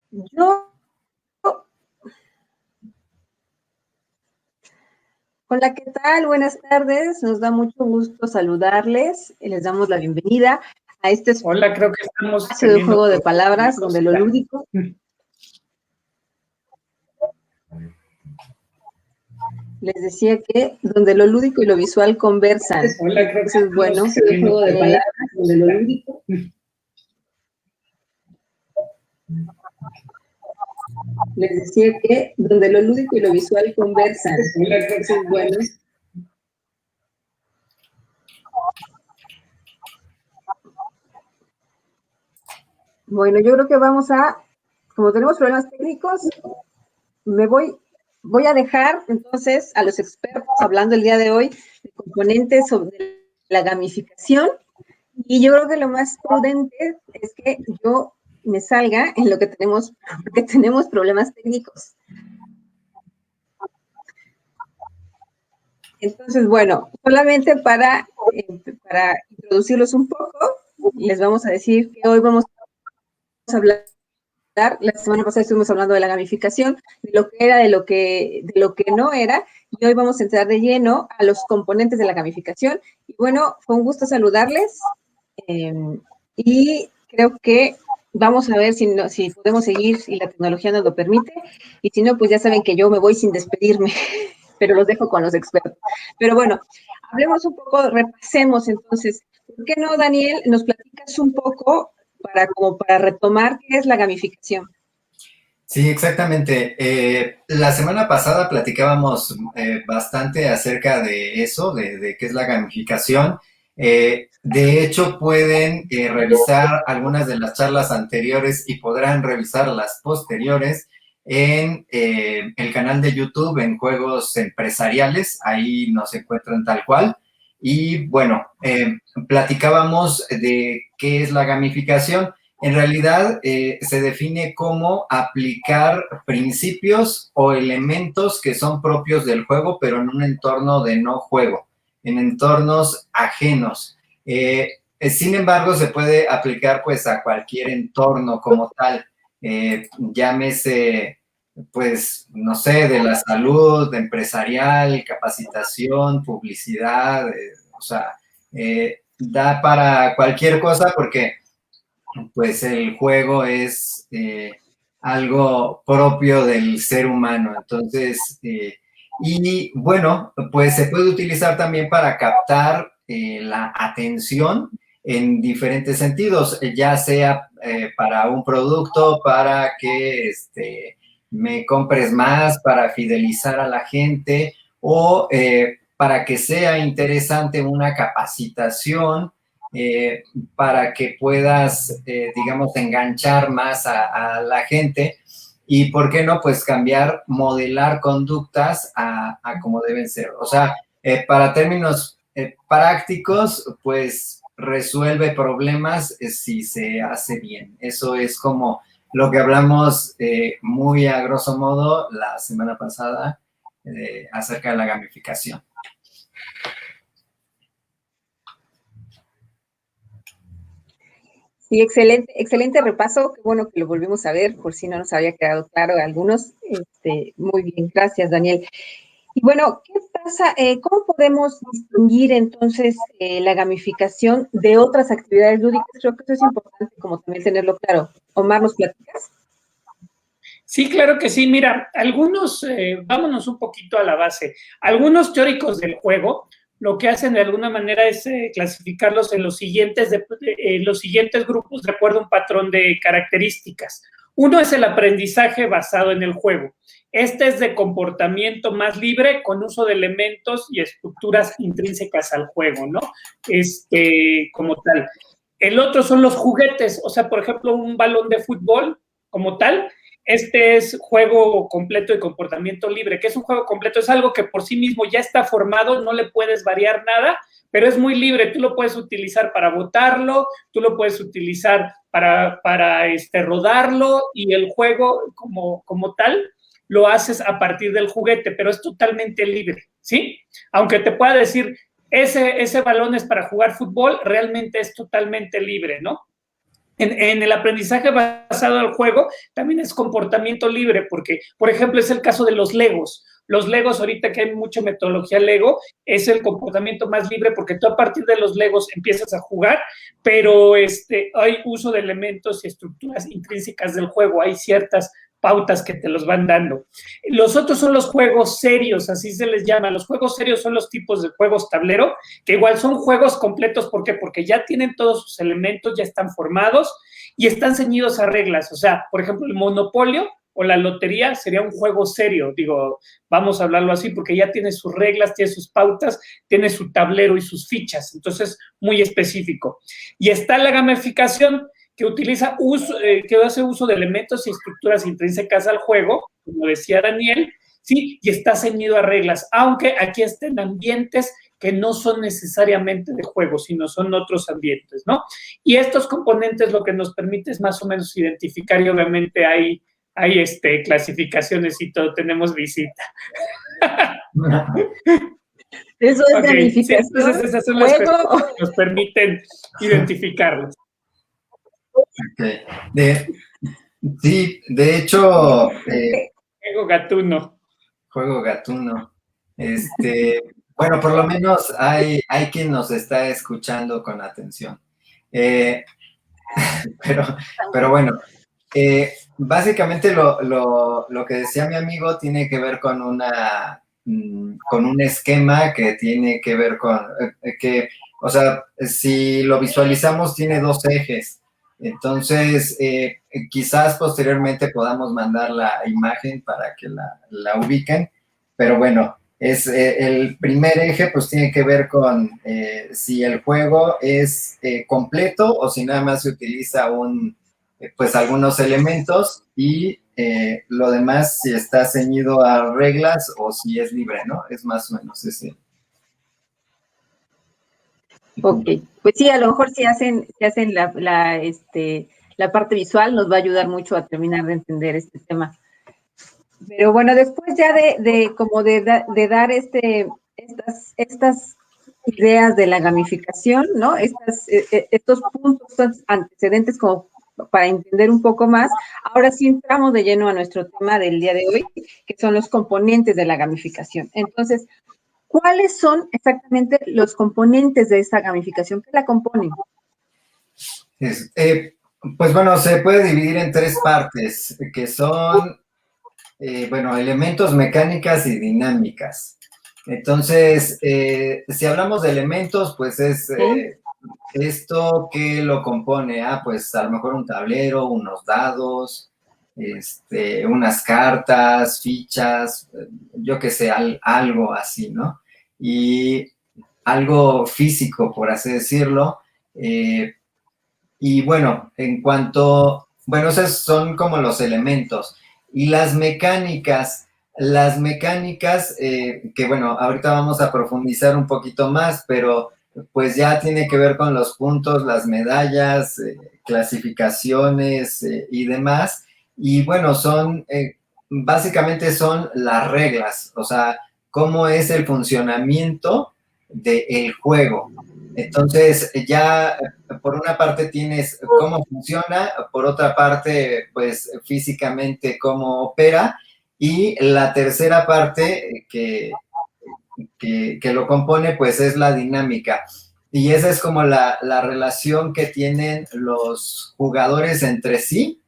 Yo, hola, ¿qué tal? Buenas tardes. Nos da mucho gusto saludarles y les damos la bienvenida a este Hola, creo que estamos espacio de teniendo juego de problemas palabras técnicos. donde lo lúdico. Les decía que donde lo lúdico y lo visual conversan. Hola, creo que Entonces, bueno, estamos teniendo juego de problemas. palabras donde lo lúdico. Les decía que donde lo lúdico y lo visual conversan. Hola, creo que Entonces, bueno. Bueno, yo creo que vamos a, como tenemos problemas técnicos, voy a dejar entonces a los expertos hablando el día de hoy de componentes sobre la gamificación, y yo creo que lo más prudente es que yo me salga en lo que tenemos, porque tenemos problemas técnicos. Entonces, bueno, solamente para introducirlos un poco, les vamos a decir que hoy vamos a hablar. La semana pasada estuvimos hablando de la gamificación, de lo que era, de lo que no era, y hoy vamos a entrar de lleno a los componentes de la gamificación. Y bueno, fue un gusto saludarles, y creo que vamos a ver si podemos seguir, si la tecnología nos lo permite, y si no, pues ya saben que yo me voy sin despedirme, pero los dejo con los expertos. Pero bueno, hablemos un poco, repasemos entonces. ¿Por qué no, Daniel, nos platicas un poco para retomar qué es la gamificación? Sí, exactamente. La semana pasada platicábamos bastante acerca de eso, de qué es la gamificación. De hecho, pueden revisar algunas de las charlas anteriores y podrán revisar las posteriores en el canal de YouTube en Juegos Empresariales. Ahí nos encuentran tal cual. Y bueno, platicábamos de qué es la gamificación. En realidad se define como aplicar principios o elementos que son propios del juego, pero en un entorno de no juego, en entornos ajenos. Sin embargo, se puede aplicar pues a cualquier entorno como tal, llámese pues, no sé, de la salud, empresarial, capacitación, publicidad, o sea, da para cualquier cosa porque pues el juego es algo propio del ser humano. Entonces, y bueno, pues se puede utilizar también para captar la atención en diferentes sentidos, ya sea para un producto, para que me compres más, para fidelizar a la gente o para que sea interesante una capacitación, para que puedas, digamos, enganchar más a la gente y, ¿por qué no? Pues cambiar, modelar conductas a como deben ser. O sea, para términos prácticos, pues resuelve problemas si se hace bien. Eso es como lo que hablamos muy a grosso modo la semana pasada acerca de la gamificación. Sí, excelente, excelente repaso. Qué bueno que lo volvimos a ver, por si no nos había quedado claro a algunos. Muy bien, gracias, Daniel. Y bueno, ¿qué pasa? ¿Cómo podemos distinguir entonces la gamificación de otras actividades lúdicas? Creo que eso es importante, como también tenerlo claro. Omar, ¿nos platicas? Sí, claro que sí. Mira, vámonos un poquito a la base. Algunos teóricos del juego lo que hacen de alguna manera es clasificarlos en los siguientes grupos de acuerdo a un patrón de características. Uno es el aprendizaje basado en el juego. Este es de comportamiento más libre con uso de elementos y estructuras intrínsecas al juego, ¿no? Como tal. El otro son los juguetes, o sea, por ejemplo, un balón de fútbol como tal. Este es juego completo y comportamiento libre. ¿Qué es un juego completo? Es algo que por sí mismo ya está formado, no le puedes variar nada, pero es muy libre. Tú lo puedes utilizar para botarlo, tú lo puedes utilizar para rodarlo, y el juego como tal lo haces a partir del juguete, pero es totalmente libre, ¿sí? Aunque te pueda decir, ese balón es para jugar fútbol, realmente es totalmente libre, ¿no? En el aprendizaje basado en el juego también es comportamiento libre, porque, por ejemplo, es el caso de los Legos. Los Legos, ahorita que hay mucha metodología Lego, es el comportamiento más libre porque tú a partir de los Legos empiezas a jugar, pero hay uso de elementos y estructuras intrínsecas del juego, hay ciertas pautas que te los van dando. Los otros son los juegos serios, así se les llama. Los juegos serios son los tipos de juegos tablero, que igual son juegos completos. ¿Por qué? Porque ya tienen todos sus elementos, ya están formados y están ceñidos a reglas. O sea, por ejemplo, el Monopolio o la lotería sería un juego serio. Digo, vamos a hablarlo así porque ya tiene sus reglas, tiene sus pautas, tiene su tablero y sus fichas. Entonces, muy específico. Y está la gamificación, que que hace uso de elementos y estructuras intrínsecas al juego, como decía Daniel, ¿sí? Y está ceñido a reglas, aunque aquí estén ambientes que no son necesariamente de juego, sino son otros ambientes, ¿no? Y estos componentes lo que nos permite es más o menos identificar, y obviamente hay clasificaciones y todo, tenemos visita. Eso es gamificación. Sí, entonces esas son las cosas que nos permiten identificarlos. Okay. Sí, de hecho... Juego gatuno. Juego gatuno. Bueno, por lo menos hay quien nos está escuchando con atención. Pero bueno, básicamente lo que decía mi amigo tiene que ver con un esquema que tiene que ver con, o sea, si lo visualizamos tiene dos ejes. Entonces, quizás posteriormente podamos mandar la imagen para que la ubiquen, pero bueno, el primer eje pues tiene que ver con si el juego es completo o si nada más se utiliza pues algunos elementos y lo demás si está ceñido a reglas o si es libre, ¿no? Es más o menos ese. Ok, pues sí, a lo mejor si hacen la parte visual nos va a ayudar mucho a terminar de entender este tema. Pero bueno, después ya de dar estas ideas de la gamificación, ¿no? Estos puntos antecedentes como para entender un poco más, ahora sí entramos de lleno a nuestro tema del día de hoy, que son los componentes de la gamificación. Entonces, ¿cuáles son exactamente los componentes de esta gamificación? ¿Qué la componen? Pues bueno, se puede dividir en tres partes, que son, elementos, mecánicas y dinámicas. Entonces, si hablamos de elementos, pues es esto que lo compone, pues a lo mejor un tablero, unos dados, unas cartas, fichas, yo qué sé, algo así, ¿no? Y algo físico, por así decirlo. Y bueno, esos son como los elementos. Y las mecánicas, que bueno, ahorita vamos a profundizar un poquito más, pero pues ya tiene que ver con los puntos, las medallas, clasificaciones y demás. Y bueno, básicamente son las reglas, o sea, cómo es el funcionamiento del juego. Entonces, ya por una parte tienes cómo funciona, por otra parte, pues físicamente cómo opera, y la tercera parte que lo compone, pues es la dinámica. Y esa es como la relación que tienen los jugadores entre sí,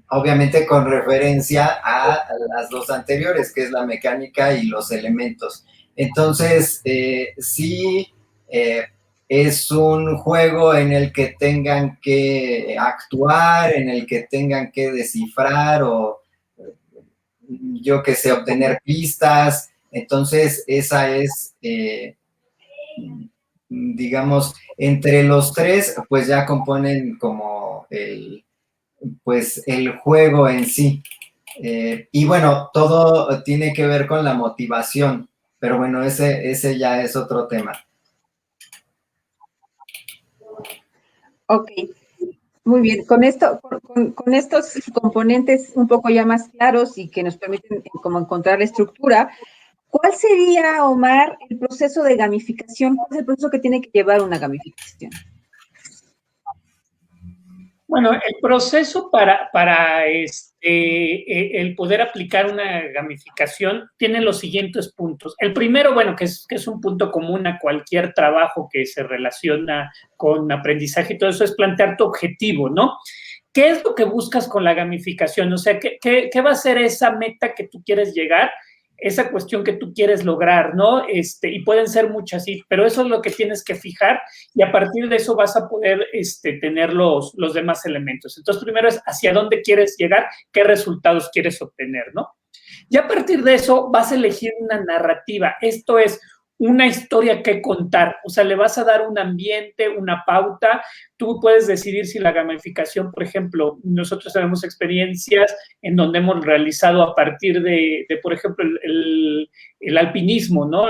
obviamente con referencia a las dos anteriores, que es la mecánica y los elementos. Entonces, sí, es un juego en el que tengan que actuar, en el que tengan que descifrar o, yo qué sé, obtener pistas. Entonces, esa es, digamos, entre los tres, pues ya componen como el juego en sí. Y bueno, todo tiene que ver con la motivación, pero bueno, ese ya es otro tema. Ok, muy bien. Con estos componentes un poco ya más claros y que nos permiten como encontrar la estructura, ¿cuál sería, Omar, el proceso de gamificación? ¿Cuál es el proceso que tiene que llevar una gamificación? Bueno, el proceso para el poder aplicar una gamificación tiene los siguientes puntos. El primero, bueno, que es un punto común a cualquier trabajo que se relaciona con aprendizaje y todo eso, es plantear tu objetivo, ¿no? ¿Qué es lo que buscas con la gamificación? O sea, ¿qué va a ser esa meta que tú quieres llegar? Esa cuestión que tú quieres lograr, ¿no? Y pueden ser muchas, sí, pero eso es lo que tienes que fijar y a partir de eso vas a poder tener los demás elementos. Entonces, primero es hacia dónde quieres llegar, qué resultados quieres obtener, ¿no? Y a partir de eso vas a elegir una narrativa. Esto es una historia que contar, o sea, le vas a dar un ambiente, una pauta. Tú puedes decidir si la gamificación, por ejemplo, nosotros tenemos experiencias en donde hemos realizado a partir de por ejemplo, el alpinismo, ¿no?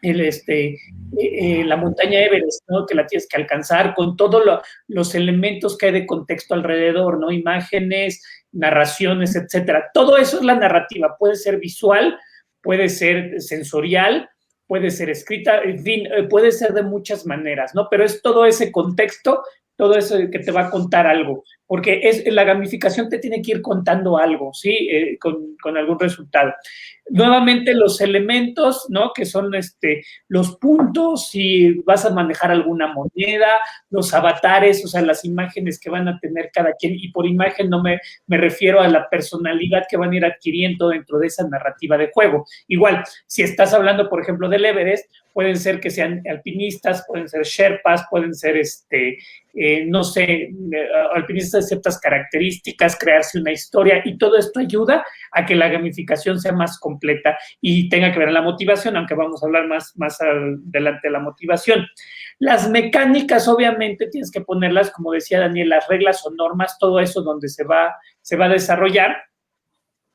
La montaña Everest, ¿no? Que la tienes que alcanzar con todos los elementos que hay de contexto alrededor, ¿no? Imágenes, narraciones, etcétera. Todo eso es la narrativa. Puede ser visual, puede ser sensorial, puede ser escrita, en fin, puede ser de muchas maneras, ¿no? Pero es todo ese contexto, todo eso que te va a contar algo, porque la gamificación te tiene que ir contando algo, ¿sí? Con algún resultado. Nuevamente los elementos, ¿no? Que son los puntos, si vas a manejar alguna moneda, los avatares, o sea, las imágenes que van a tener cada quien, y por imagen no me refiero a la personalidad que van a ir adquiriendo dentro de esa narrativa de juego. Igual, si estás hablando, por ejemplo, del Everest, pueden ser que sean alpinistas, pueden ser sherpas, pueden ser, no sé, alpinistas de ciertas características, crearse una historia, y todo esto ayuda a que la gamificación sea más completa y tenga que ver en la motivación, aunque vamos a hablar más adelante de la motivación. Las mecánicas, obviamente, tienes que ponerlas, como decía Daniel, las reglas o normas, todo eso donde se va a desarrollar.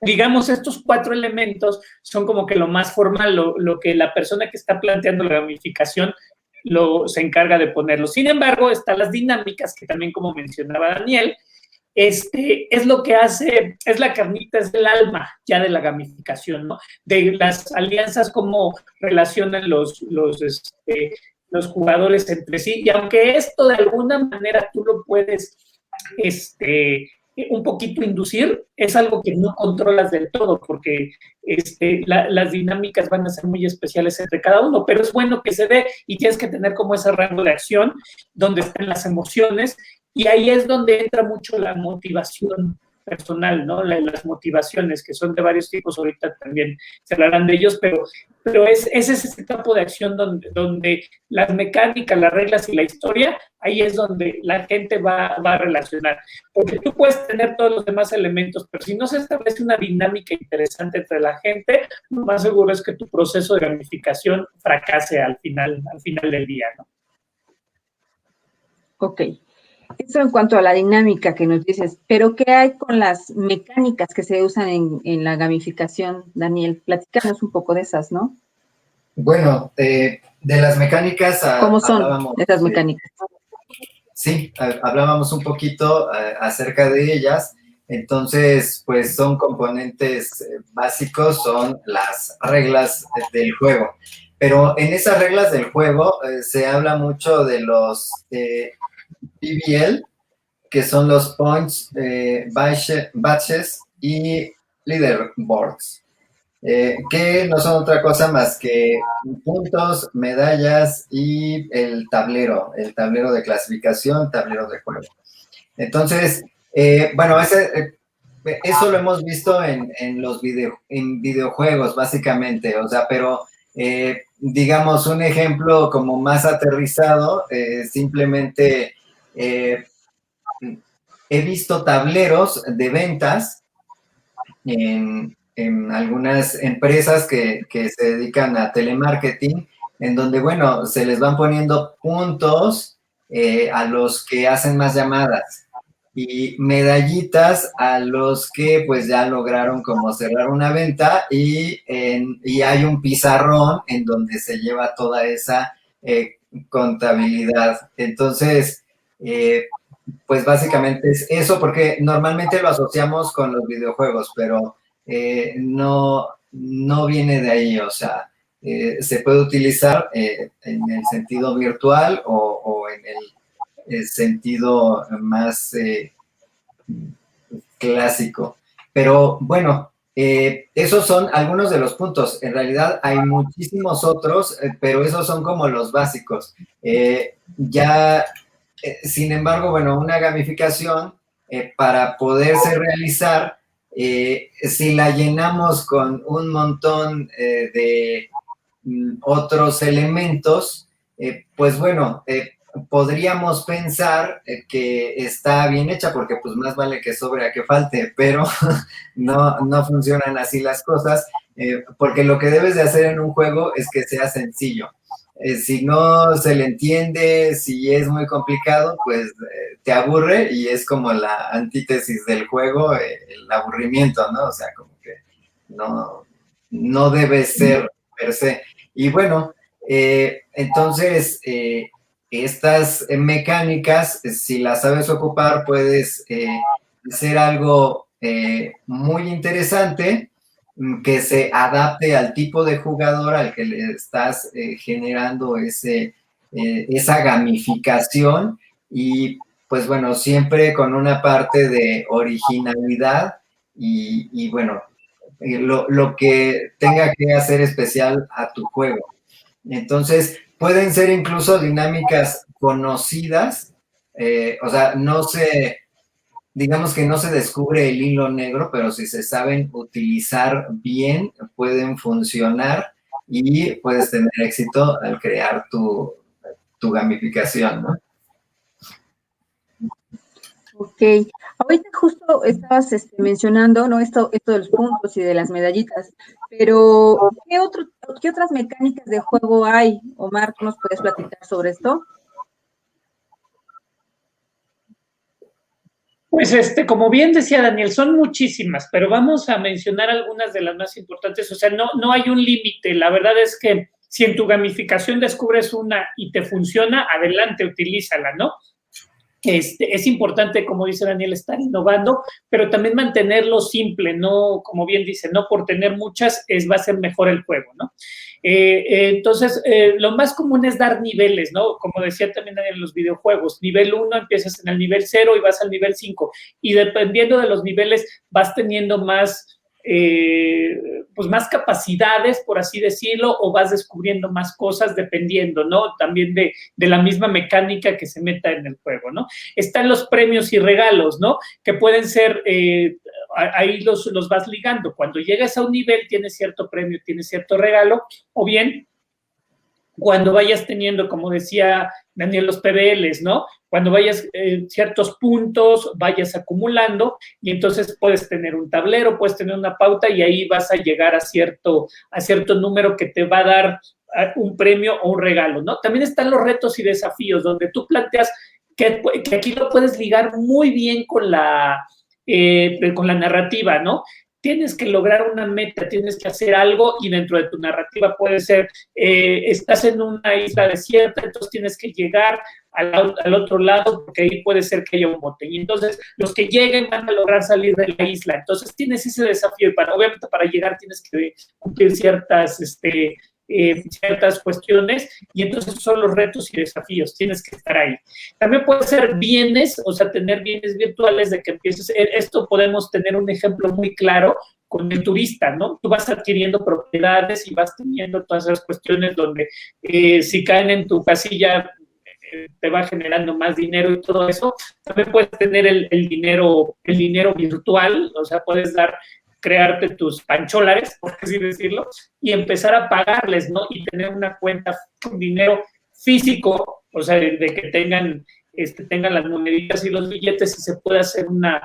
Digamos, estos 4 elementos son como que lo más formal, lo que la persona que está planteando la gamificación se encarga de ponerlo. Sin embargo, están las dinámicas, que también, como mencionaba Daniel, es lo que hace, es la carnita, es el alma ya de la gamificación, ¿no? De las alianzas, cómo relacionan los jugadores entre sí, y aunque esto de alguna manera tú lo puedes, un poquito inducir, es algo que no controlas del todo, porque las dinámicas van a ser muy especiales entre cada uno, pero es bueno que se dé y tienes que tener como ese rango de acción donde estén las emociones, y ahí es donde entra mucho la motivación personal, ¿no? Las motivaciones, que son de varios tipos, ahorita también se hablarán de ellos, pero es ese tipo de acción donde las mecánicas, las reglas y la historia, ahí es donde la gente va a relacionar. Porque tú puedes tener todos los demás elementos, pero si no se establece una dinámica interesante entre la gente, lo más seguro es que tu proceso de gamificación fracase al final del día, ¿no? Ok. Eso en cuanto a la dinámica que nos dices, pero ¿qué hay con las mecánicas que se usan en la gamificación, Daniel? Platícanos un poco de esas, ¿no? Bueno, de las mecánicas... ¿Cómo son esas mecánicas? Sí, hablábamos un poquito acerca de ellas. Entonces, pues son componentes básicos, son las reglas del juego. Pero en esas reglas del juego se habla mucho de los PBL, que son los points, batches y leaderboards, que no son otra cosa más que puntos, medallas y el tablero de clasificación, tablero de juego. Entonces, bueno, eso lo hemos visto en los videojuegos, básicamente, o sea, pero digamos un ejemplo como más aterrizado, simplemente he visto tableros de ventas en algunas empresas que se dedican a telemarketing, en donde, bueno, se les van poniendo puntos a los que hacen más llamadas y medallitas a los que pues ya lograron como cerrar una venta, y hay un pizarrón en donde se lleva toda esa contabilidad. Entonces, pues básicamente es eso, porque normalmente lo asociamos con los videojuegos, pero no viene de ahí, o sea, se puede utilizar en el sentido virtual o sentido más clásico. Pero bueno, esos son algunos de los puntos. En realidad hay muchísimos otros, pero esos son como los básicos. Sin embargo, bueno, una gamificación para poderse realizar, si la llenamos con un montón de otros elementos, pues bueno, podríamos pensar que está bien hecha porque pues más vale que sobre a que falte, pero no funcionan así las cosas, porque lo que debes de hacer en un juego es que sea sencillo. Si no se le entiende, si es muy complicado, pues te aburre y es como la antítesis del juego, el aburrimiento, ¿no? O sea, como que no debe ser per se. Y bueno, entonces, estas mecánicas, si las sabes ocupar, puedes hacer algo muy interesante que se adapte al tipo de jugador al que le estás generando esa gamificación y pues bueno, siempre con una parte de originalidad y bueno, lo que tenga que hacer especial a tu juego. Entonces, pueden ser incluso dinámicas conocidas, o sea, digamos que no se descubre el hilo negro, pero si se saben utilizar bien, pueden funcionar y puedes tener éxito al crear tu gamificación, ¿no? Ok, ahorita justo estabas mencionando, ¿no? Esto de los puntos y de las medallitas, pero ¿qué otras mecánicas de juego hay? Omar, ¿tú nos puedes platicar sobre esto? Pues como bien decía Daniel, son muchísimas, pero vamos a mencionar algunas de las más importantes. O sea, no hay un límite. La verdad es que si en tu gamificación descubres una y te funciona, adelante, utilízala, ¿no? Es importante, como dice Daniel, estar innovando, pero también mantenerlo simple, no, como bien dice, no por tener muchas va a ser mejor el juego, ¿no? Entonces, lo más común es dar niveles, ¿no? Como decía también en los videojuegos, nivel 1 empiezas en el nivel 0 y vas al nivel 5, y dependiendo de los niveles vas teniendo más pues más capacidades, por así decirlo, o vas descubriendo más cosas dependiendo, ¿no? También de la misma mecánica que se meta en el juego, ¿no? Están los premios y regalos, ¿no? Que pueden ser, ahí los vas ligando. Cuando llegas a un nivel tienes cierto premio, tienes cierto regalo, o bien cuando vayas teniendo, como decía Daniel, los PBLs, ¿no? Cuando vayas ciertos puntos, vayas acumulando y entonces puedes tener un tablero, puedes tener una pauta y ahí vas a llegar a cierto número que te va a dar un premio o un regalo, ¿no? También están los retos y desafíos, donde tú planteas que aquí lo puedes ligar muy bien con la narrativa, ¿no? Tienes que lograr una meta, tienes que hacer algo y dentro de tu narrativa puede ser, estás en una isla desierta, entonces tienes que llegar al otro lado porque ahí puede ser que haya un bote. Y entonces los que lleguen van a lograr salir de la isla. Entonces tienes ese desafío y obviamente para llegar tienes que cumplir ciertas cuestiones y entonces son los retos y desafíos, tienes que estar ahí. También puede ser bienes, o sea, tener bienes virtuales de que empieces, esto podemos tener un ejemplo muy claro con el turista, ¿no? Tú vas adquiriendo propiedades y vas teniendo todas esas cuestiones donde si caen en tu casilla te va generando más dinero y todo eso. También puedes tener el dinero virtual, o sea, puedes crearte tus pancholares, por así decirlo, y empezar a pagarles, ¿no? Y tener una cuenta con dinero físico, o sea, de que tengan las moneditas y los billetes y se pueda hacer una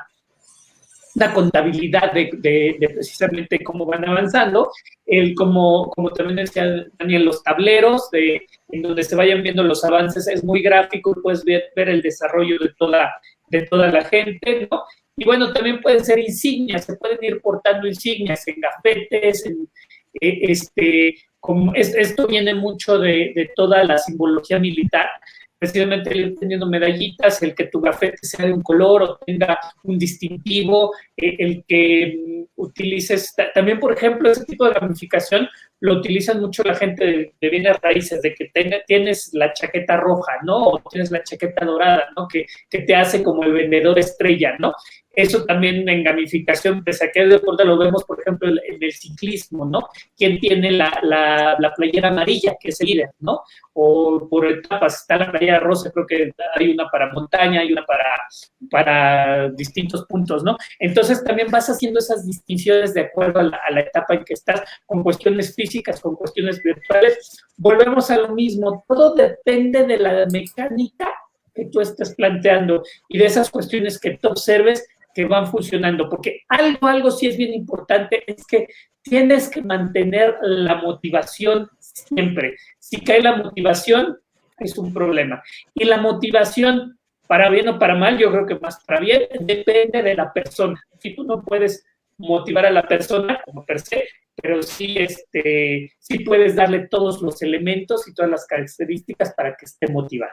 contabilidad de precisamente cómo van avanzando, como también decía Daniel, los tableros en donde se vayan viendo los avances, es muy gráfico, puedes ver el desarrollo de toda la gente, ¿no? Y bueno, también pueden ser insignias, se pueden ir portando insignias en gafetes, esto viene mucho de toda la simbología militar, precisamente el ir teniendo medallitas, el que tu gafete sea de un color o tenga un distintivo, el que utilices, también por ejemplo, ese tipo de gamificación lo utilizan mucho la gente de bienes raíces, de que tienes la chaqueta roja, ¿no? O tienes la chaqueta dorada, ¿no? Que te hace como el vendedor estrella, ¿no? Eso también en gamificación, pese a que es deporte, lo vemos, por ejemplo, en el ciclismo, ¿no? ¿Quién tiene la playera amarilla, que es el líder, ¿no? O por etapas, está la playera rosa, creo que hay una para montaña, hay una para distintos puntos, ¿no? Entonces también vas haciendo esas distinciones de acuerdo a la etapa en que estás, con cuestiones físicas, con cuestiones virtuales. Volvemos a lo mismo, todo depende de la mecánica que tú estés planteando y de esas cuestiones que tú observes que van funcionando, porque algo sí es bien importante, es que tienes que mantener la motivación siempre. Si cae la motivación, es un problema. Y la motivación, para bien o para mal, yo creo que más para bien, depende de la persona. Si tú no puedes motivar a la persona como per se, pero sí, sí puedes darle todos los elementos y todas las características para que esté motivado.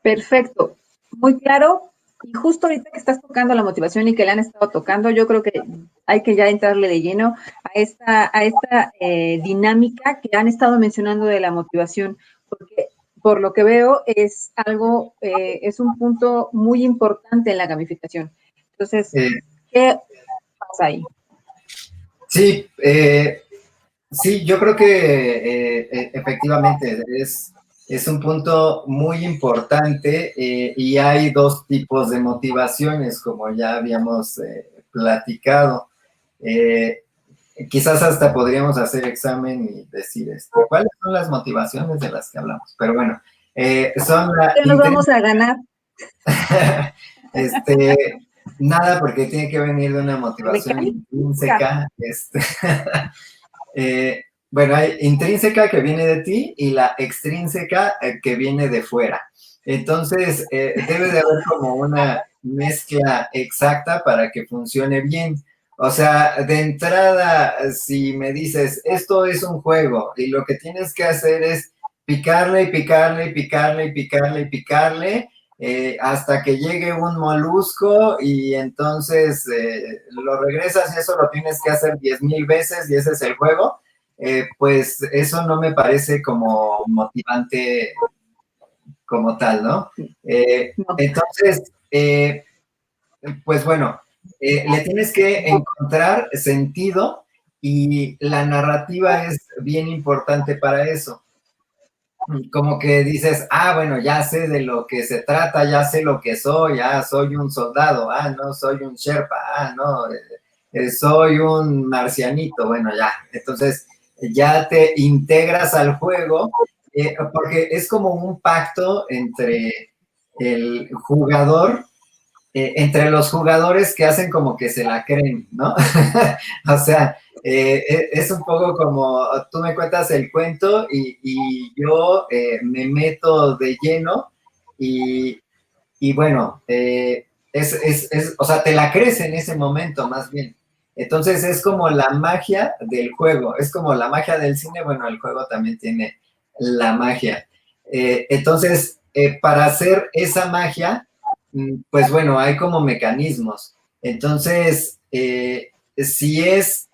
Perfecto, muy claro. Y justo ahorita que estás tocando la motivación y que la han estado tocando, yo creo que hay que ya entrarle de lleno a esta dinámica que han estado mencionando de la motivación, porque por lo que veo es algo, es un punto muy importante en la gamificación. Entonces, ¿qué pasa ahí? Sí, sí, yo creo que efectivamente es un punto muy importante y hay dos tipos de motivaciones, como ya habíamos platicado. Quizás hasta podríamos hacer examen y decir cuáles son las motivaciones de las que hablamos. Pero bueno, son la... ¿Qué nos vamos a ganar? Nada, porque tiene que venir de una motivación intrínseca. Bueno, hay intrínseca que viene de ti y la extrínseca que viene de fuera. Entonces, debe de haber como una mezcla exacta para que funcione bien. O sea, de entrada, si me dices, esto es un juego y lo que tienes que hacer es picarle y picarle y picarle y picarle y picarle hasta que llegue un molusco y entonces lo regresas y eso lo tienes que hacer 10,000 veces y ese es el juego. Pues eso no me parece como motivante como tal, ¿no? Entonces, pues bueno, le tienes que encontrar sentido y la narrativa es bien importante para eso. Como que dices, bueno, ya sé de lo que se trata, ya sé lo que soy, soy un soldado, no, soy un sherpa, no, soy un marcianito, bueno, ya. Entonces, ya te integras al juego, porque es como un pacto entre el jugador, entre los jugadores que hacen como que se la creen, ¿no? O sea, es un poco como tú me cuentas el cuento y yo me meto de lleno y bueno, o sea, te la crees en ese momento más bien. Entonces es como la magia del juego, es como la magia del cine, bueno, el juego también tiene la magia. Entonces, para hacer esa magia, pues bueno, hay como mecanismos. Entonces, si es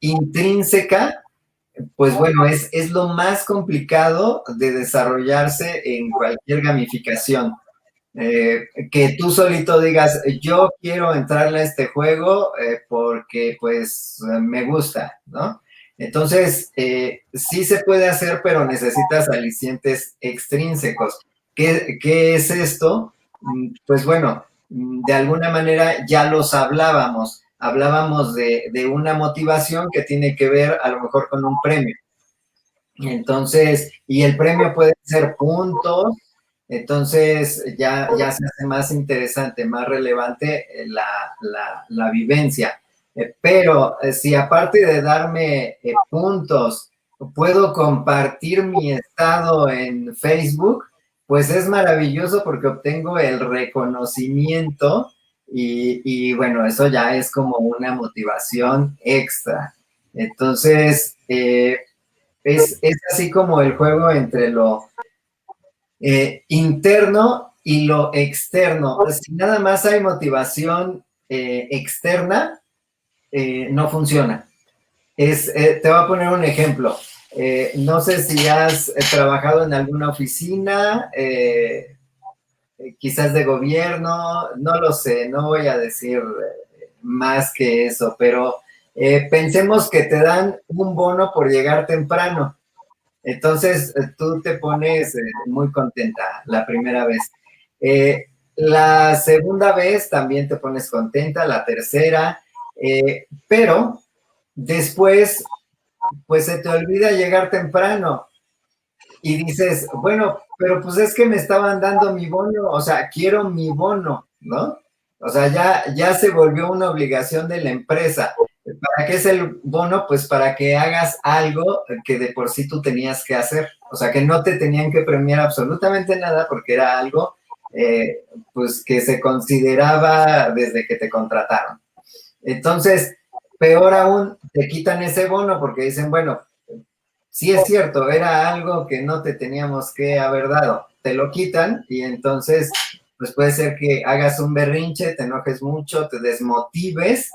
intrínseca, pues bueno, es lo más complicado de desarrollarse en cualquier gamificación. Que tú solito digas, yo quiero entrarle a este juego porque pues me gusta, ¿no? Entonces, sí se puede hacer, pero necesitas alicientes extrínsecos. ¿Qué es esto? Pues bueno, de alguna manera ya los hablábamos. Hablábamos de una motivación que tiene que ver a lo mejor con un premio. Entonces, y el premio puede ser puntos, entonces ya se hace más interesante, más relevante la vivencia. Pero si aparte de darme puntos, puedo compartir mi estado en Facebook, pues es maravilloso porque obtengo el reconocimiento y bueno, eso ya es como una motivación extra. Entonces, Es así como el juego entre lo interno y lo externo. Si nada más hay motivación externa, no funciona. Te voy a poner un ejemplo. No sé si has trabajado en alguna oficina, quizás de gobierno, no lo sé, no voy a decir más que eso, pero pensemos que te dan un bono por llegar temprano. Entonces, tú te pones muy contenta la primera vez. La segunda vez también te pones contenta, la tercera, pero después, pues se te olvida llegar temprano y dices, bueno, pero pues es que me estaban dando mi bono, o sea, quiero mi bono, ¿no? O sea, ya se volvió una obligación de la empresa. ¿Para qué es el bono? Pues para que hagas algo que de por sí tú tenías que hacer. O sea, que no te tenían que premiar absolutamente nada porque era algo, pues, que se consideraba desde que te contrataron. Entonces, peor aún, te quitan ese bono porque dicen, bueno, sí es cierto, era algo que no te teníamos que haber dado. Te lo quitan y entonces, pues puede ser que hagas un berrinche, te enojes mucho, te desmotives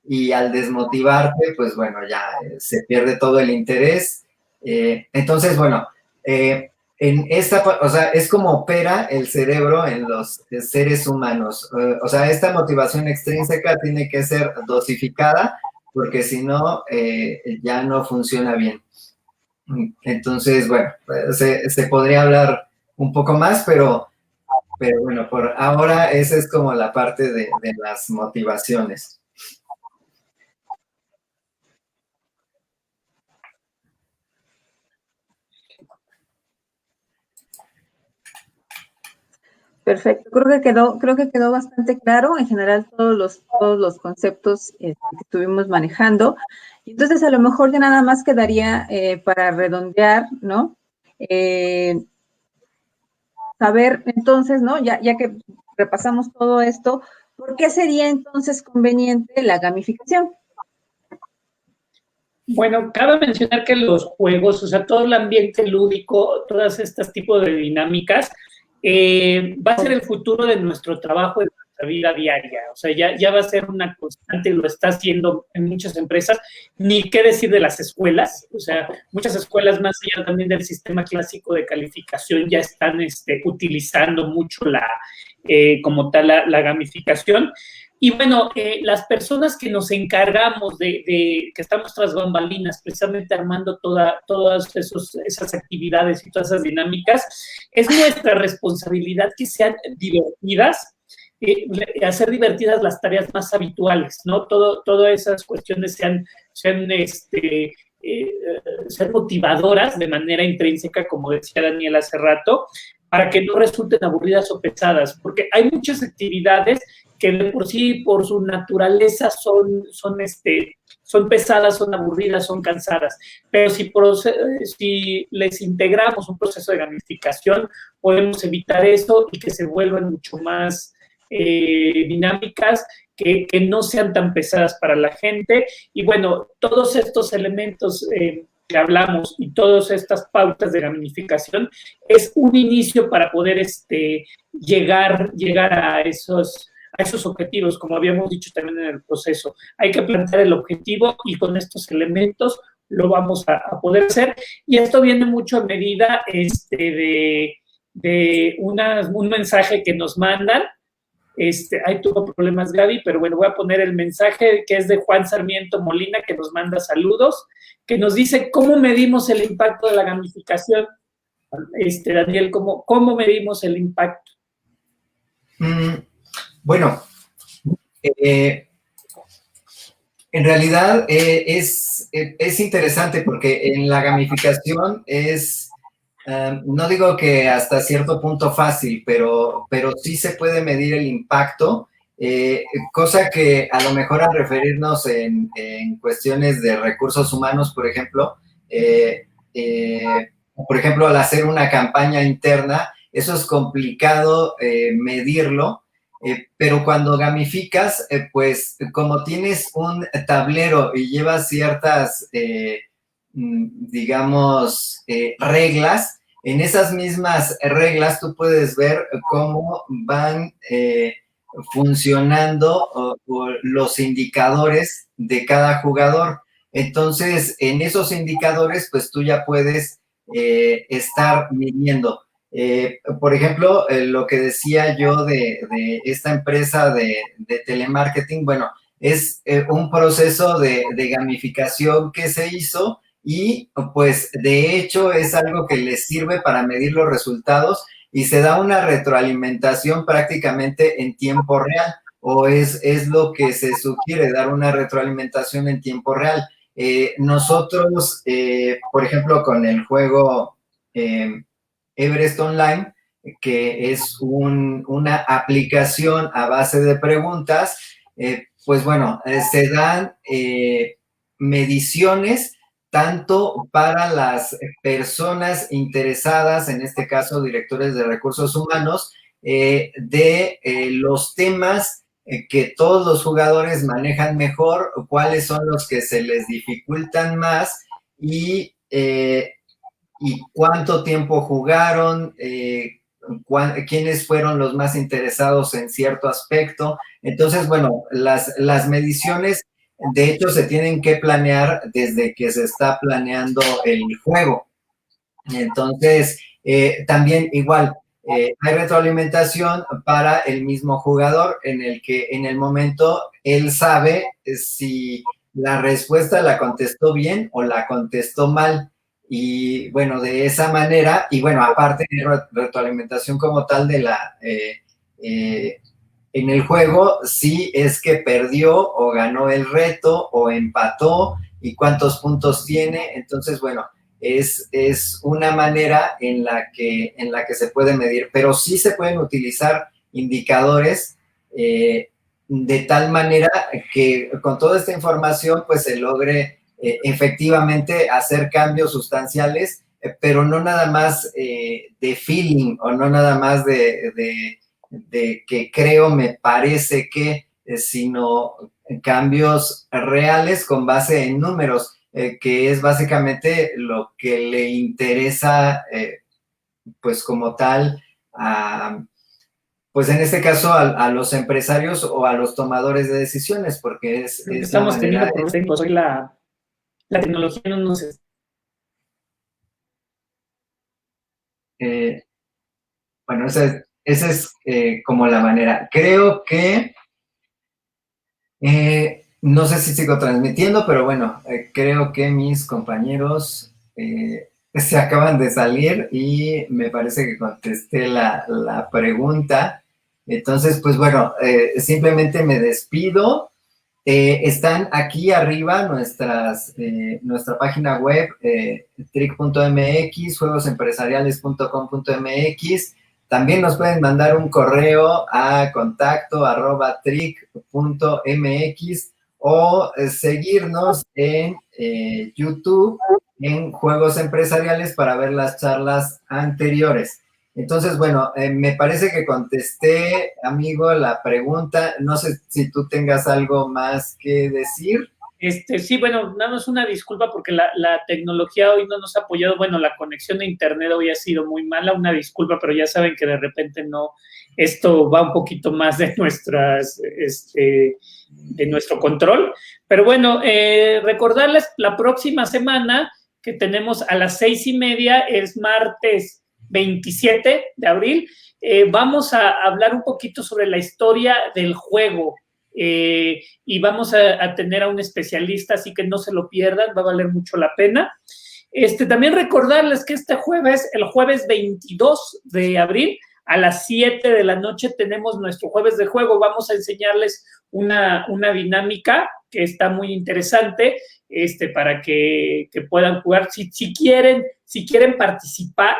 y al desmotivarte, pues bueno, ya se pierde todo el interés. Entonces, bueno, en esta, o sea, es como opera el cerebro en los seres humanos. O sea, esta motivación extrínseca tiene que ser dosificada porque si no, ya no funciona bien. Entonces, bueno, se podría hablar un poco más, pero bueno, por ahora esa es como la parte de las motivaciones. Perfecto, creo que quedó bastante claro en general todos los conceptos que estuvimos manejando. Y entonces a lo mejor ya nada más quedaría para redondear, ¿no? Saber entonces, ¿no? Ya que repasamos todo esto, ¿por qué sería entonces conveniente la gamificación? Bueno, cabe mencionar que los juegos, o sea, todo el ambiente lúdico, todas estas tipos de dinámicas, va a ser el futuro de nuestro trabajo, de nuestra vida diaria. O sea, ya va a ser una constante, lo está haciendo en muchas empresas, ni qué decir de las escuelas. O sea, muchas escuelas, más allá también del sistema clásico de calificación, ya están utilizando mucho como tal la gamificación. Y bueno, las personas que nos encargamos que estamos tras bambalinas, precisamente armando todas esas actividades y todas esas dinámicas, es nuestra responsabilidad que sean divertidas, hacer divertidas las tareas más habituales, ¿no? Todas esas cuestiones sean ser motivadoras de manera intrínseca, como decía Daniel hace rato, para que no resulten aburridas o pesadas, porque hay muchas actividades que de por sí, por su naturaleza, son pesadas, son aburridas, son cansadas. Pero si les integramos un proceso de gamificación, podemos evitar eso y que se vuelvan mucho más dinámicas, que no sean tan pesadas para la gente. Y bueno, todos estos elementos que hablamos y todas estas pautas de gamificación es un inicio para poder llegar a esos objetivos, como habíamos dicho también en el proceso. Hay que plantear el objetivo y con estos elementos lo vamos a poder hacer. Y esto viene mucho a medida de un mensaje que nos mandan. Ahí tuvo problemas Gaby, pero bueno, voy a poner el mensaje que es de Juan Sarmiento Molina, que nos manda saludos, que nos dice cómo medimos el impacto de la gamificación. Daniel, ¿cómo medimos el impacto? Bueno, en realidad es interesante porque en la gamificación es, no digo que hasta cierto punto fácil, pero sí se puede medir el impacto, cosa que a lo mejor al referirnos en cuestiones de recursos humanos, por ejemplo, al hacer una campaña interna, eso es complicado medirlo. Pero cuando gamificas, pues como tienes un tablero y llevas ciertas digamos, reglas. En esas mismas reglas tú puedes ver cómo van funcionando los indicadores de cada jugador. Entonces, en esos indicadores, pues tú ya puedes estar midiendo. Por ejemplo, lo que decía yo de esta empresa de telemarketing, bueno, es un proceso de gamificación que se hizo y pues de hecho es algo que les sirve para medir los resultados y se da una retroalimentación prácticamente en tiempo real, o es lo que se sugiere, dar una retroalimentación en tiempo real. Nosotros, por ejemplo, con el juego Everest Online, que es una aplicación a base de preguntas, pues bueno, se dan mediciones tanto para las personas interesadas, en este caso directores de recursos humanos, de los temas que todos los jugadores manejan mejor, cuáles son los que se les dificultan más y cuánto tiempo jugaron, quiénes fueron los más interesados en cierto aspecto. Entonces, bueno, las mediciones, de hecho, se tienen que planear desde que se está planeando el juego. Entonces, también igual, hay retroalimentación para el mismo jugador en el que en el momento él sabe si la respuesta la contestó bien o la contestó mal. Y bueno, de esa manera, y bueno, aparte de retroalimentación como tal de en el juego, si es que perdió o ganó el reto o empató y cuántos puntos tiene. Entonces, bueno, es una manera en la que se puede medir, pero sí se pueden utilizar indicadores de tal manera que con toda esta información pues se logre efectivamente hacer cambios sustanciales, pero no nada más de feeling o no nada más de que creo, me parece que, sino cambios reales con base en números, que es básicamente lo que le interesa, pues como tal, pues en este caso a los empresarios o a los tomadores de decisiones, porque estamos teniendo problemas técnicos hoy, la tecnología no nos... Bueno, esa es como la manera. Creo que, no sé si sigo transmitiendo, pero bueno, creo que mis compañeros se acaban de salir y me parece que contesté la pregunta. Entonces, pues bueno, simplemente me despido. Están aquí arriba nuestra página web, trick.mx, juegosempresariales.com.mx. También nos pueden mandar un correo a contacto@trick.mx o seguirnos en YouTube en Juegos Empresariales para ver las charlas anteriores. Entonces, bueno, me parece que contesté, amigo, la pregunta. No sé si tú tengas algo más que decir. Sí, bueno, nada más una disculpa porque la tecnología hoy no nos ha apoyado. Bueno, la conexión de internet hoy ha sido muy mala, una disculpa, pero ya saben que de repente no, esto va un poquito más de de nuestro control. Pero bueno, recordarles la próxima semana que tenemos a las 6:30, es martes 27 de abril, vamos a hablar un poquito sobre la historia del juego, y vamos a tener a un especialista, así que no se lo pierdan, va a valer mucho la pena. También recordarles que este jueves, el jueves 22 de abril, a las 7 de la noche tenemos nuestro jueves de juego. Vamos a enseñarles una dinámica que está muy interesante, para que puedan jugar. Si quieren participar,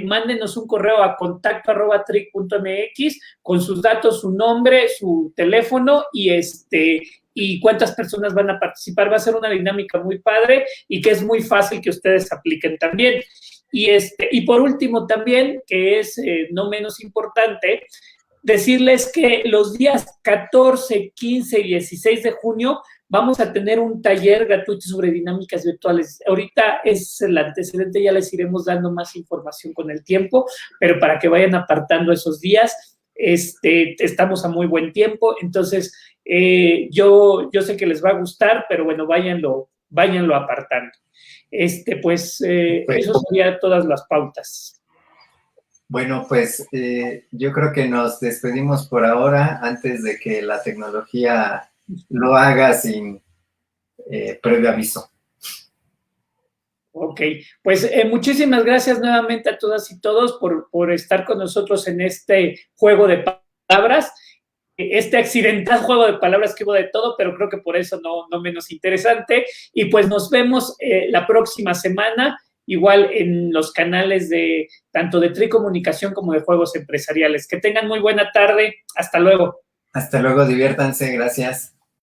mándenos un correo a contacto@trick.mx con sus datos, su nombre, su teléfono y cuántas personas van a participar. Va a ser una dinámica muy padre y que es muy fácil que ustedes apliquen también. Y por último también, que es no menos importante, decirles que los días 14, 15 y 16 de junio vamos a tener un taller gratuito sobre dinámicas virtuales. Ahorita es el antecedente, ya les iremos dando más información con el tiempo, pero para que vayan apartando esos días, estamos a muy buen tiempo, entonces yo sé que les va a gustar, pero bueno, váyanlo apartando. Pues eso sería todas las pautas. Bueno, pues yo creo que nos despedimos por ahora antes de que la tecnología lo haga sin previo aviso. Ok, pues muchísimas gracias nuevamente a todas y todos por estar con nosotros en este juego de palabras, este accidental juego de palabras que hubo de todo, pero creo que por eso no menos interesante. Y pues nos vemos la próxima semana, igual en los canales de tanto de Tricomunicación como de Juegos Empresariales. Que tengan muy buena tarde. Hasta luego. Hasta luego, diviértanse, gracias.